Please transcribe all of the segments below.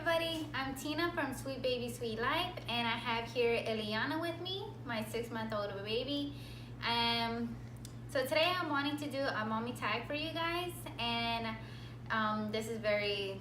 everybody, I'm Tina from Sweet Baby Sweet Life, and I have here Eliana with me, my 6-month-old baby. So today I'm wanting to do a mommy tag for you guys, and this is very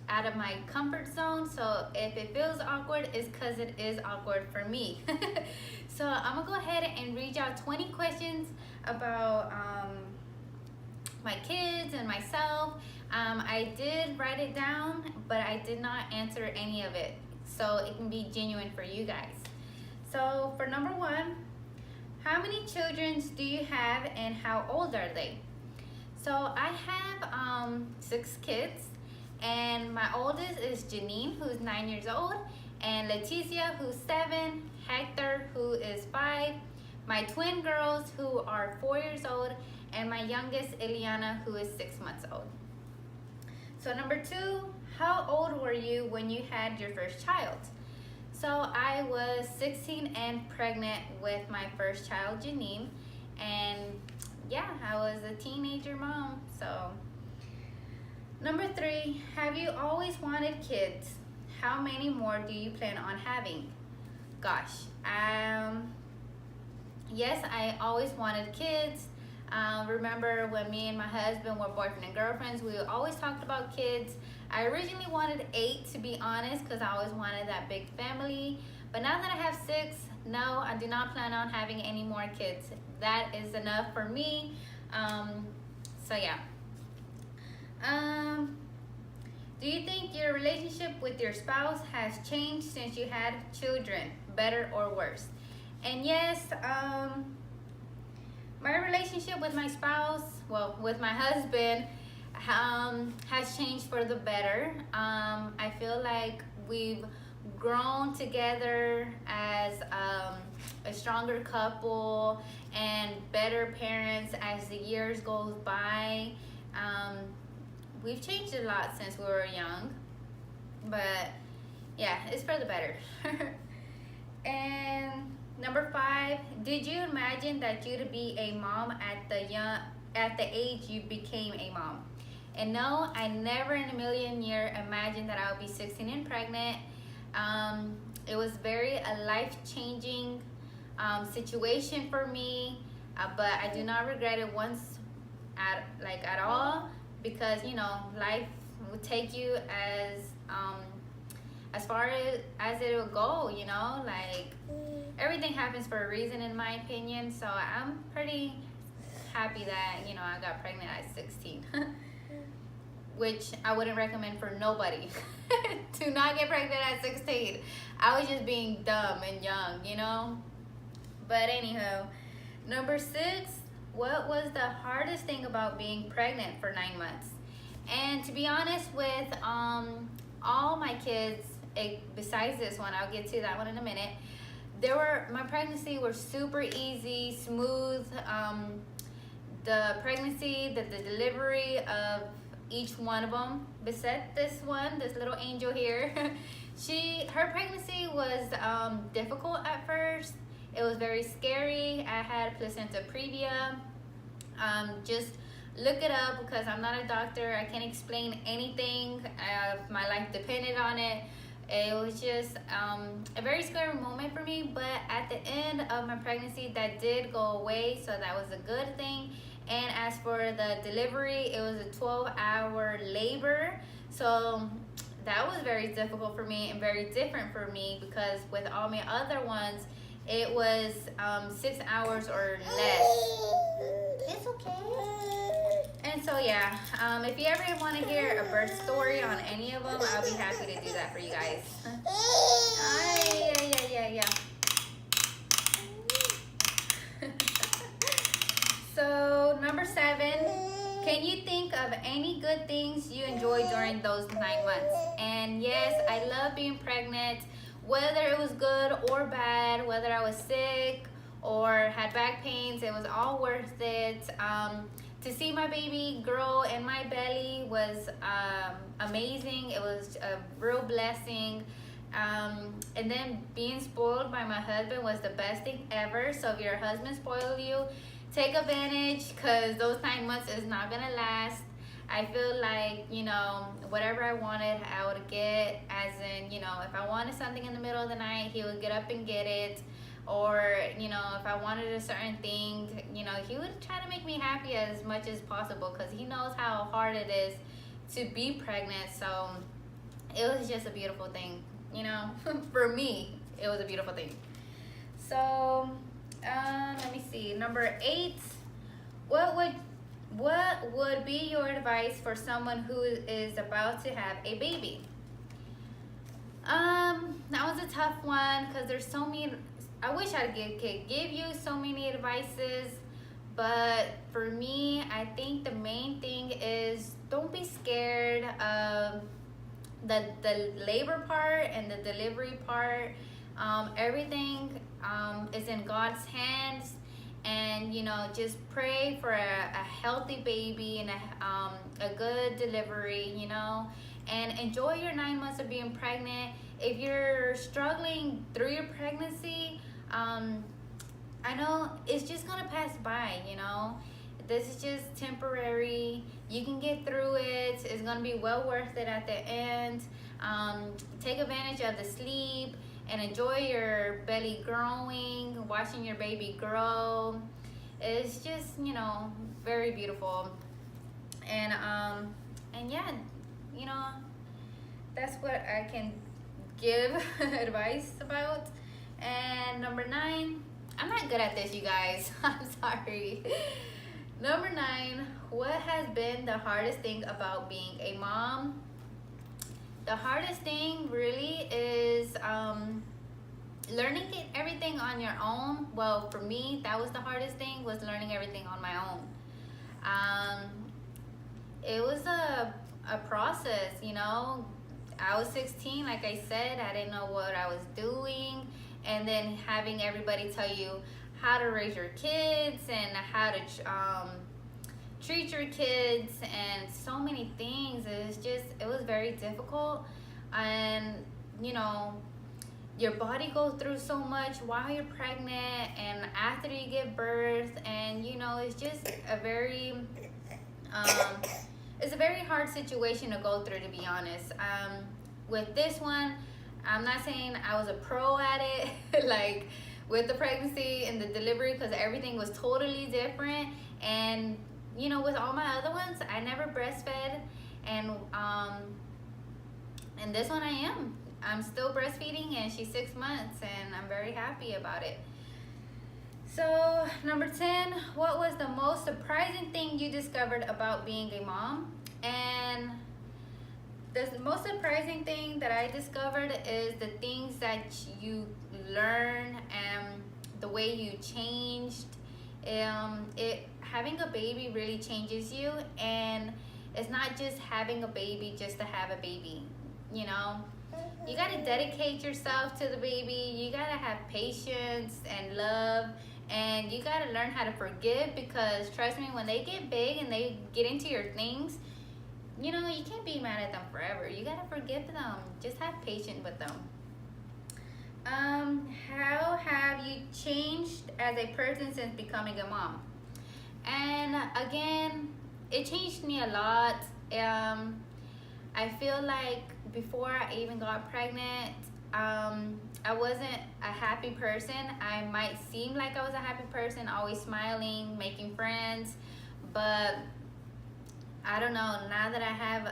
out of my comfort zone, so if it feels awkward, it's because it is awkward for me. So I'm gonna go ahead and read y'all 20 questions about my kids and myself. I did write it down, but I did not answer any of it, so it can be genuine for you guys. So for number 1, how many children do you have and how old are they? So I have 6 kids, and my oldest is Janine, who's 9 years old, and Leticia, who's 7, Hector, who is 5, my twin girls, who are 4 years old, and my youngest, Eliana, who is 6 months old. So number 2, how old were you when you had your first child? So I was 16 and pregnant with my first child, Janine, and yeah, I was a teenager mom. So number 3, have you always wanted kids? How many more do you plan on having? Gosh, yes, I always wanted kids. Remember when me and my husband were boyfriend and girlfriends, we always talked about kids. I originally wanted 8, to be honest, because I always wanted that big family. But now that I have 6, no, I do not plan on having any more kids. That is enough for me. So yeah. Do you think your relationship with your spouse has changed since you had children, better or worse? And yes, my relationship with my spouse, well, with my husband, has changed for the better. I feel like we've grown together as a stronger couple and better parents as the years goes by. We've changed a lot since we were young, but yeah, it's for the better. And number 5, did you imagine that you'd be a mom at the age you became a mom? And no, I never in a million years imagined that I would be 16 and pregnant. It was a life-changing situation for me, but I do not regret it at all, because you know, life will take you as far as it will go, you know, like everything happens for a reason, in my opinion. So I'm pretty happy that, you know, I got pregnant at 16. Which I wouldn't recommend for nobody. Do not get pregnant at 16. I was just being dumb and young, you know. But anyhow, number 6, what was the hardest thing about being pregnant for 9 months? And to be honest, with all my kids, besides this one, I'll get to that one in a minute, my pregnancy was super easy, smooth. The pregnancy, the delivery of each one of them, besides this little angel here, her pregnancy was difficult at first. It was very scary. I had placenta previa. Just look it up, because I'm not a doctor. I can't explain anything. My life depended on it. It was just a very scary moment for me, but at the end of my pregnancy, that did go away, so that was a good thing. And as for the delivery, it was a 12-hour labor, so that was very difficult for me and very different for me, because with all my other ones, it was 6 hours or less. It's okay. And so yeah, if you ever want to hear a birth story on any of them, I'll be happy to do that for you guys. Yeah. So number 7, can you think of any good things you enjoyed during those 9 months? And yes, I love being pregnant, whether it was good or bad, whether I was sick or had back pains, it was all worth it. To see my baby grow in my belly was amazing. It was a real blessing. And then being spoiled by my husband was the best thing ever. So if your husband spoiled you, take advantage, because those 9 months is not gonna last. I feel like, you know, whatever I wanted, I would get. As in, you know, if I wanted something in the middle of the night, he would get up and get it. Or, you know, if I wanted a certain thing, you know, he would try to make me happy as much as possible, because he knows how hard it is to be pregnant. So it was just a beautiful thing, you know. For me, it was a beautiful thing. So let me see. Number 8, what would be your advice for someone who is about to have a baby? That was a tough one, because there's so many. I wish I could give you so many advices, but for me, I think the main thing is don't be scared of the labor part and the delivery part. Everything is in God's hands, and you know, just pray for a healthy baby and a good delivery, you know, and enjoy your 9 months of being pregnant. If you're struggling through your pregnancy, I know it's just gonna pass by, you know. This is just temporary. You can get through it. It's gonna be well worth it at the end. Take advantage of the sleep and enjoy your belly growing, watching your baby grow. It's just, you know, very beautiful. And yeah, you know, that's what I can give advice about. And number 9, I'm not good at this, you guys. I'm sorry. Number 9, what has been the hardest thing about being a mom? The hardest thing really is learning everything on your own. Well, for me, that was the hardest thing, was learning everything on my own. It was a process, you know. I was 16, like I said. I didn't know what I was doing. And then having everybody tell you how to raise your kids and how to treat your kids and so many things. It was very difficult. And, you know, your body goes through so much while you're pregnant and after you give birth. And, you know, it's just a very, it's a very hard situation to go through, to be honest. With this one, I'm not saying I was a pro at it, like with the pregnancy and the delivery, because everything was totally different. And, you know, with all my other ones, I never breastfed. And this one I'm still breastfeeding, and she's 6 months, and I'm very happy about it. So number 10, what was the most surprising thing you discovered about being a mom? And the most surprising thing that I discovered is the things that you learn and the way you changed. Having a baby really changes you, and it's not just having a baby just to have a baby, you know. You gotta dedicate yourself to the baby. You gotta have patience and love, and you gotta learn how to forgive, because trust me, when they get big and they get into your things, you know, you can't be mad at them forever. You gotta forgive them. Just have patience with them. How have you changed as a person since becoming a mom? And again, it changed me a lot. I feel like before I even got pregnant, I wasn't a happy person. I might seem like I was a happy person, always smiling, making friends, but I don't know, now that I have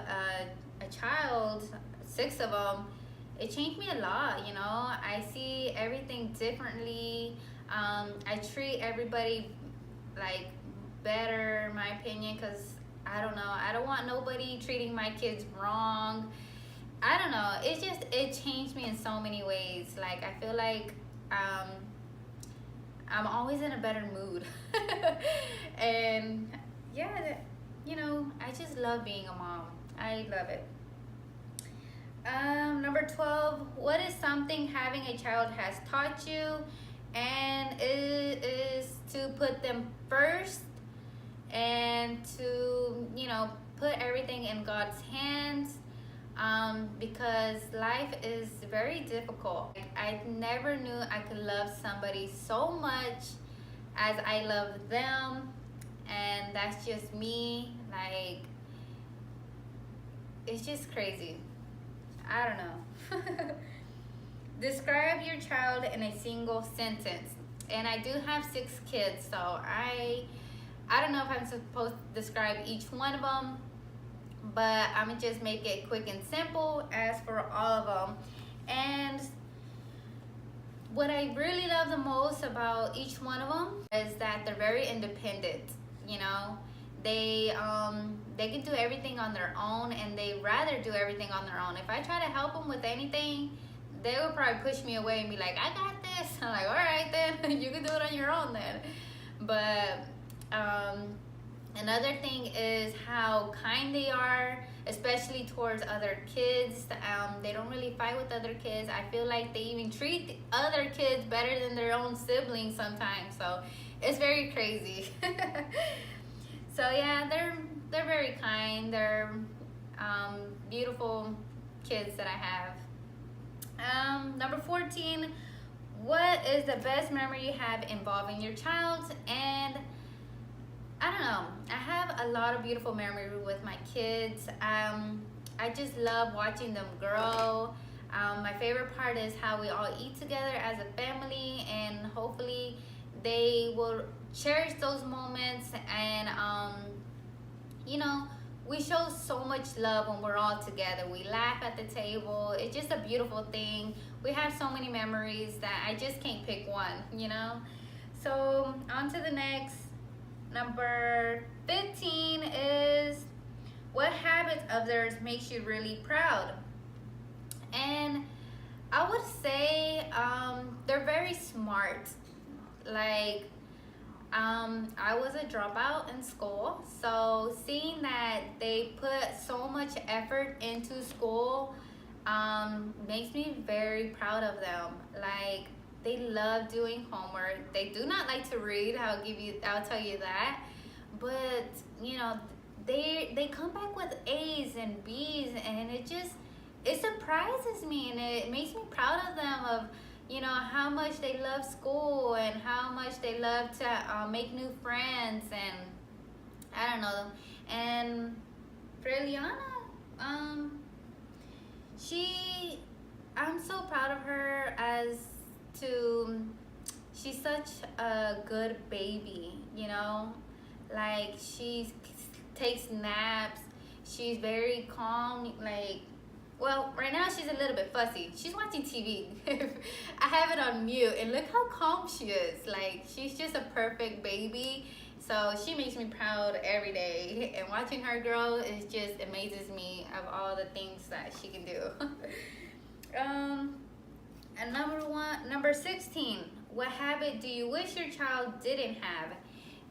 a child, 6 of them, it changed me a lot, you know. I see everything differently. I treat everybody like better, in my opinion, because I don't know, I don't want nobody treating my kids wrong. I don't know, it changed me in so many ways. Like, I feel like I'm always in a better mood. And yeah, you know, I just love being a mom. I love it. Number 12, what is something having a child has taught you? And it is to put them first, and to, you know, put everything in God's hands, because life is very difficult. I never knew I could love somebody so much as I love them, and that's just me. Like, it's just crazy. I don't know. Describe your child in a single sentence. And I do have 6 kids, so I don't know if I'm supposed to describe each one of them, but I'm gonna just make it quick and simple as for all of them. And what I really love the most about each one of them is that they're very independent. You know, they can do everything on their own, and they rather do everything on their own. If I try to help them with anything, they would probably push me away and be like, I got this. I'm like, all right then, you can do it on your own then. But another thing is how kind they are, especially towards other kids. They don't really fight with other kids. I feel like they even treat other kids better than their own siblings sometimes. So it's very crazy. So yeah, they're very kind. They're beautiful kids that I have. Number 14, what is the best memory you have involving your child? And I don't know, I have a lot of beautiful memories with my kids. I just love watching them grow. My favorite part is how we all eat together as a family, and hopefully they will cherish those moments. And you know, we show so much love when we're all together. We laugh at the table. It's just a beautiful thing. We have so many memories that I just can't pick one, you know. So on to the next. Number 15 is, what habits of theirs makes you really proud? And I would say they're very smart. Like, I was a dropout in school, so seeing that they put so much effort into school makes me very proud of them. Like, they love doing homework. They do not like to read. I'll tell you that. But you know, they come back with A's and B's, and it surprises me, and it makes me proud of them, of, you know, how much they love school and how much they love to make new friends. And I don't know. And for Eliana, I'm so proud of her she's such a good baby, you know, like she takes naps, she's very calm. Like, well, right now she's a little bit fussy. She's watching TV. I have it on mute, and look how calm she is. Like, she's just a perfect baby. So she makes me proud every day, and watching her grow is just amazes me of all the things that she can do. And number 16, what habit do you wish your child didn't have?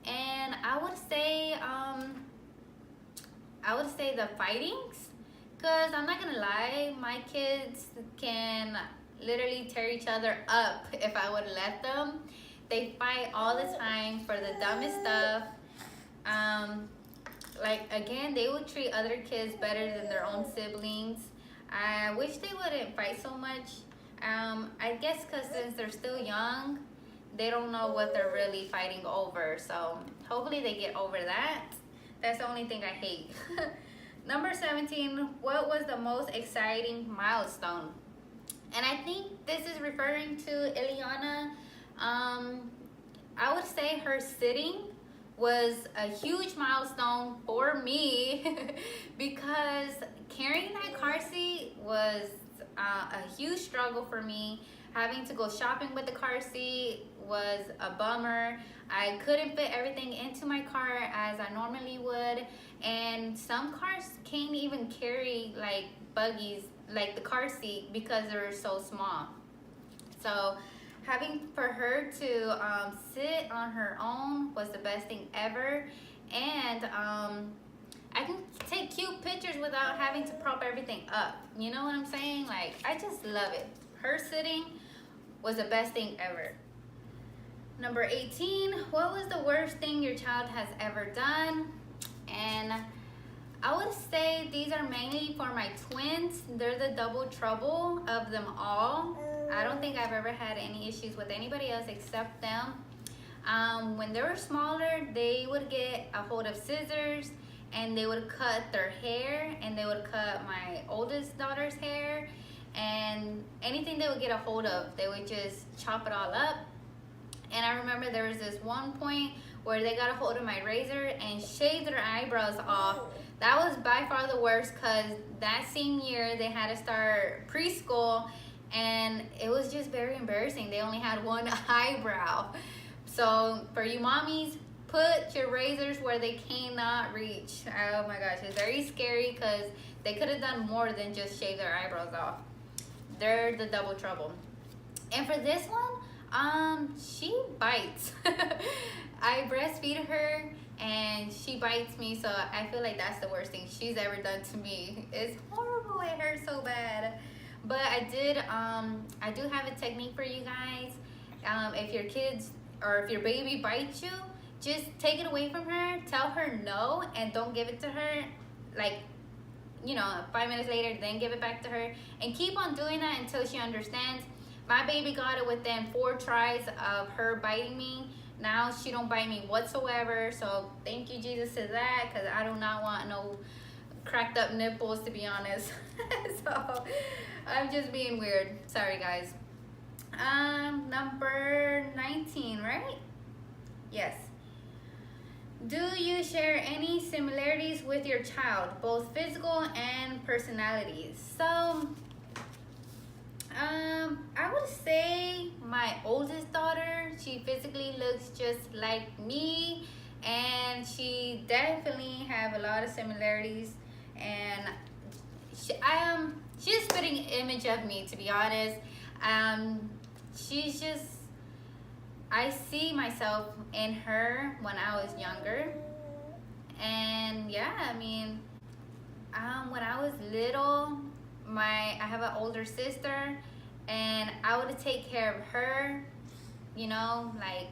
And I would say the fightings, because I'm not gonna lie, my kids can literally tear each other up if I would let them. They fight all the time for the dumbest stuff. Like, again, they would treat other kids better than their own siblings. I wish they wouldn't fight so much. I guess because since they're still young, they don't know what they're really fighting over. So hopefully they get over that. That's the only thing I hate. Number 17, what was the most exciting milestone? And I think this is referring to Eliana. I would say her sitting was a huge milestone for me because carrying that car seat was a huge struggle for me. Having to go shopping with the car seat was a bummer. I couldn't fit everything into my car as I normally would, and some cars can't even carry like buggies, like the car seat, because they're so small. So having for her to sit on her own was the best thing ever. And I can take cute pictures without having to prop everything up. You know what I'm saying? Like, I just love it. Her sitting was the best thing ever. Number 18, what was the worst thing your child has ever done? And I would say these are mainly for my twins. They're the double trouble of them all. I don't think I've ever had any issues with anybody else except them. When they were smaller, they would get a hold of scissors and they would cut their hair, and they would cut my oldest daughter's hair, and anything they would get a hold of, they would just chop it all up. And I remember there was this one point where they got a hold of my razor and shaved their eyebrows off. That was by far the worst, because that same year they had to start preschool, and it was just very embarrassing. They only had one eyebrow. So for you mommies, put your razors where they cannot reach. Oh my gosh, it's very scary, because they could have done more than just shave their eyebrows off. They're the double trouble. And for this one, she bites. I breastfeed her and she bites me, so I feel like that's the worst thing she's ever done to me. It's horrible, it hurts so bad. But I do have a technique for you guys. If your kids or if your baby bites you, just take it away from her, tell her no, and don't give it to her. Like, 5 minutes later, then give it back to her, and keep on doing that until she understands. My baby got it within 4 tries of her biting me. Now she don't bite me whatsoever, so thank you Jesus to that, because I do not want no cracked up nipples, to be honest. So I'm just being weird. Sorry guys. Number 19, right? Yes. Do you share any similarities with your child, both physical and personalities? So I would say my oldest daughter, she physically looks just like me, and she definitely have a lot of similarities, and she's a spitting image of me, to be honest. She's just, I see myself in her when I was younger. And yeah, I mean, when I was little, I have an older sister, and I would take care of her, like,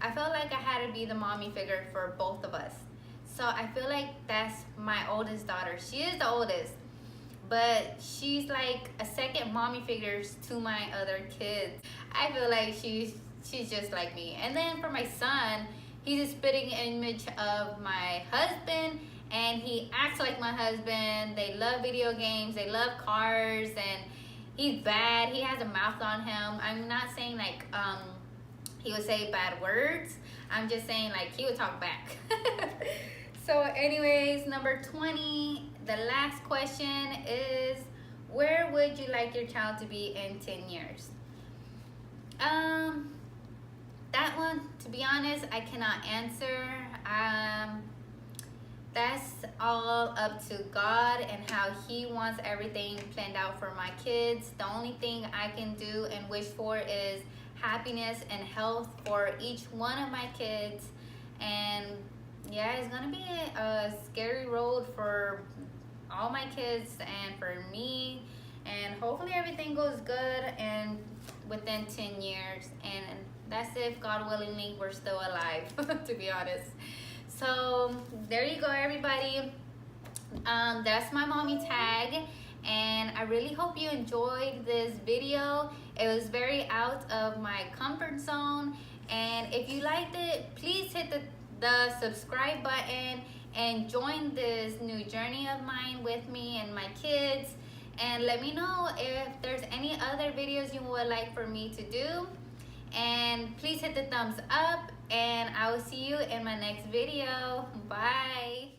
I felt like I had to be the mommy figure for both of us. So I feel like that's my oldest daughter. She is the oldest, but she's like a second mommy figure to my other kids. I feel like she's just like me. And then for my son, he's a spitting image of my husband, and he acts like my husband. They love video games, they love cars, and he's bad. He has a mouth on him. I'm not saying like he would say bad words. I'm just saying like he would talk back. So anyways, number 20, the last question is, where would you like your child to be in 10 years? That one, to be honest, I cannot answer. That's all up to God and how He wants everything planned out for my kids. The only thing I can do and wish for is happiness and health for each one of my kids. And yeah, it's gonna be a scary road for all my kids and for me. And hopefully everything goes good and within 10 years. And that's if God willingly we're still alive, to be honest. So there you go, everybody. That's my mommy tag, and I really hope you enjoyed this video. It was very out of my comfort zone, and if you liked it, please hit the subscribe button and join this new journey of mine with me and my kids. And let me know if there's any other videos you would like for me to do. And please hit the thumbs up, and I will see you in my next video. Bye.